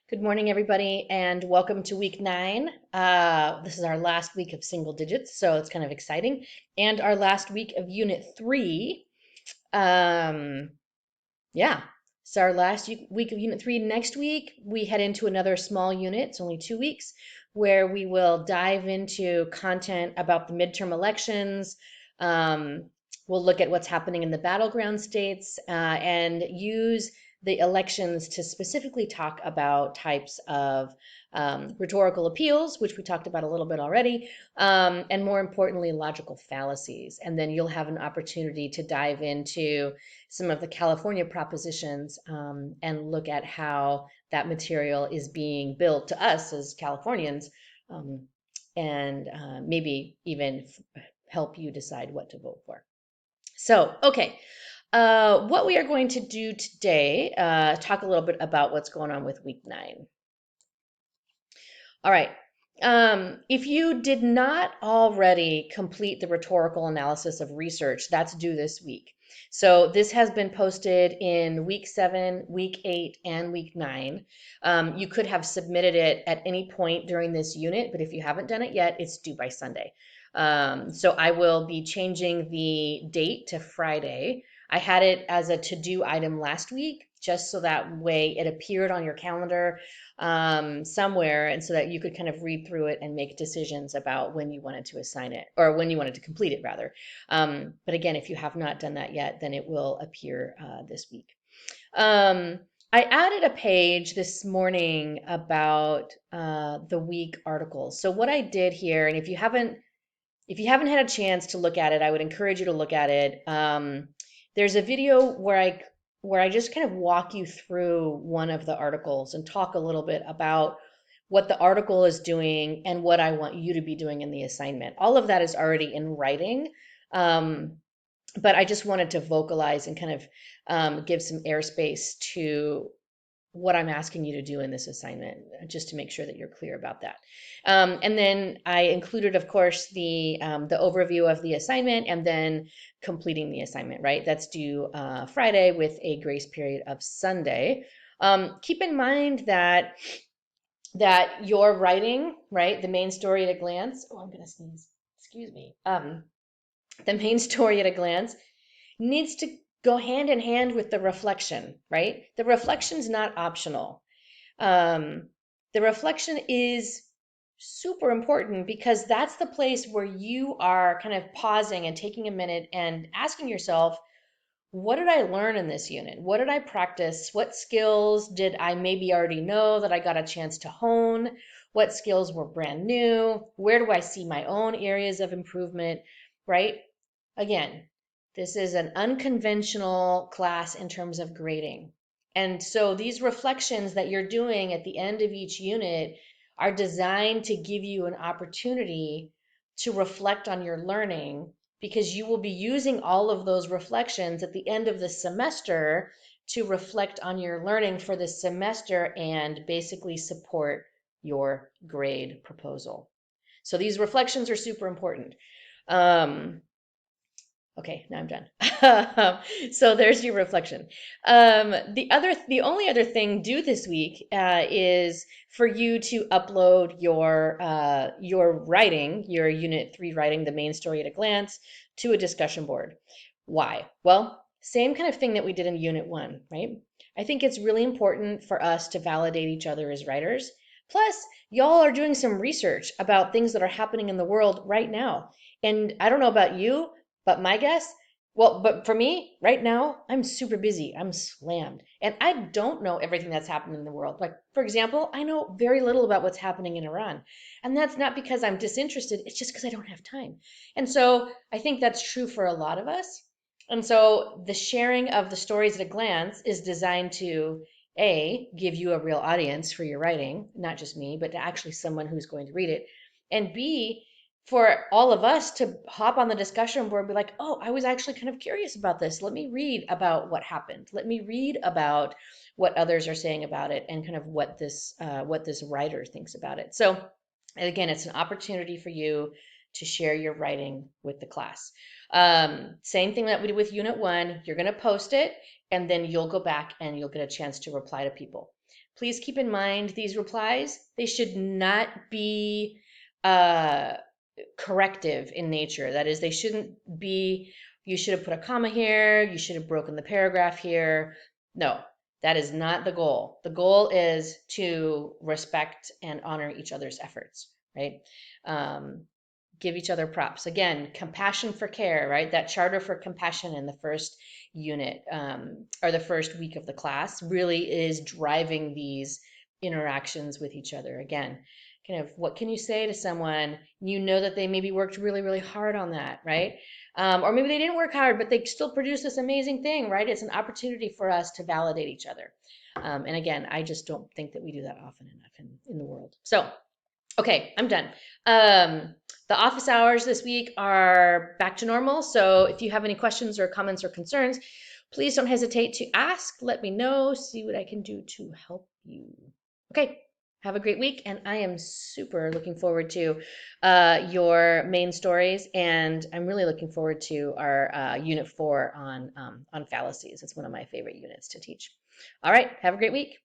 Good morning, everybody, and welcome to week 9. This is our last week of single digits, so it's kind of exciting, and our last week of Unit 3. Um, yeah, it's our last week of Unit 3. Next week, we head into another small unit. It's only 2 weeks, where we will dive into content about the midterm elections. Um, we'll look at what's happening in the battleground states and use the elections to specifically talk about types of rhetorical appeals, which we talked about a little bit already, and more importantly, logical fallacies. And then you'll have an opportunity to dive into some of the California propositions and look at how that material is being built to us as Californians, um, and maybe even help you decide what to vote for. So, okay. What we are going to do today, talk a little bit about what's going on with week 9. All right. If you did not already complete the rhetorical analysis of research, that's due this week. So this has been posted in week 7, week 8, and week 9. You could have submitted it at any point during this unit, but if you haven't done it yet, it's due by Sunday. So I will be changing the date to Friday. I had it as a to-do item last week, just so that way it appeared on your calendar somewhere, and so that you could kind of read through it and make decisions about when you wanted to assign it, or when you wanted to complete it, rather. But again, if you have not done that yet, then it will appear this week. I added a page this morning about the week articles. So what I did here, and if you haven't had a chance to look at it, I would encourage you to look at it. There's a video where I just kind of walk you through one of the articles and talk a little bit about what the article is doing and what I want you to be doing in the assignment. All of that is already in writing, but I just wanted to vocalize and kind of give some airspace to what I'm asking you to do in this assignment, just to make sure that you're clear about that. And then I included, of course, the overview of the assignment and then completing the assignment, right? That's due Friday with a grace period of Sunday. Keep in mind that your writing, right, the main story at a glance. Oh, I'm gonna sneeze. Excuse me. The main story at a glance needs to go hand in hand with the reflection, right? The reflection's not optional. Um, the reflection is super important because that's the place where you are kind of pausing and taking a minute and asking yourself, what did I learn in this unit? What did I practice? What skills did I maybe already know that I got a chance to hone? What skills were brand new? Where do I see my own areas of improvement, right? Again, this is an unconventional class in terms of grading. And so these reflections that you're doing at the end of each unit are designed to give you an opportunity to reflect on your learning, because you will be using all of those reflections at the end of the semester to reflect on your learning for the semester and basically support your grade proposal. So these reflections are super important. Okay, now I'm done. So there's your reflection. The only other thing due this week is for you to upload your writing, your Unit 3 writing, the main story at a glance, to a discussion board. Why? Well, same kind of thing that we did in Unit 1, right? I think it's really important for us to validate each other as writers. Plus, y'all are doing some research about things that are happening in the world right now. And I don't know about you, but my guess, well, but for me, right now, I'm super busy. I'm slammed. And I don't know everything that's happening in the world. Like, for example, I know very little about what's happening in Iran. And that's not because I'm disinterested, it's just because I don't have time. And so I think that's true for a lot of us. And so the sharing of the stories at a glance is designed to A, give you a real audience for your writing, not just me, but to actually someone who's going to read it. And B, for all of us to hop on the discussion board and be like, oh, I was actually kind of curious about this. Let me read about what happened. Let me read about what others are saying about it and kind of what this writer thinks about it. So again, it's an opportunity for you to share your writing with the class. Same thing that we did with Unit 1. You're going to post it, and then you'll go back and you'll get a chance to reply to people. please keep in mind these replies, they should not be corrective in nature. That is, they shouldn't be, you should have put a comma here, you should have broken the paragraph here. No, that is not the goal. The goal is to respect and honor each other's efforts, right? Give each other props. Again, compassion for care, right? That charter for compassion in the first unit or the first week of the class really is driving these interactions with each other. Again, kind of what can you say to someone you know that they maybe worked really, really hard on that, right? Or maybe they didn't work hard, but they still produced this amazing thing, right? It's an opportunity for us to validate each other. And again, I just don't think that we do that often enough in the world. So, okay, I'm done. The office hours this week are back to normal. So if you have any questions or comments or concerns, please don't hesitate to ask. Let me know, see what I can do to help you. Okay, have a great week. And I am super looking forward to your main stories. And I'm really looking forward to our Unit 4 on fallacies. It's one of my favorite units to teach. All right, have a great week.